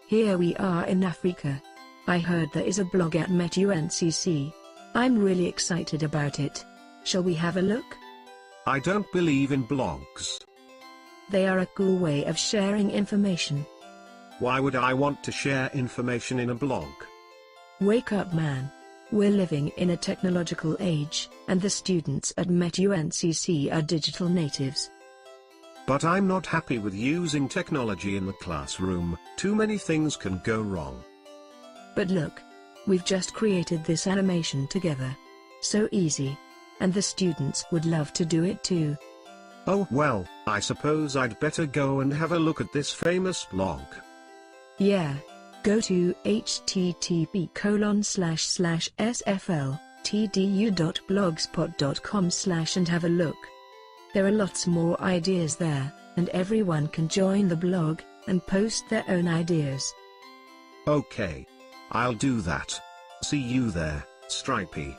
Here we are in Africa. I heard there is a blog at MetUNCC. I'm really excited about it. Shall we have a look? I don't believe in blogs. They are a cool way of sharing information. Why would I want to share information in a blog? Wake up, man. We're living in a technological age, and the students at MetUNCC are digital natives. But I'm not happy with using technology in the classroom. Too many things can go wrong. But look. We've just created this animation together. So easy. And the students would love to do it too. Oh well, I suppose I'd better go and have a look at this famous blog. Yeah. Go to http://sfltdu.blogspot.com/ and have a look. There are lots more ideas there, and everyone can join the blog and post their own ideas. Okay. I'll do that. See you there, Stripey.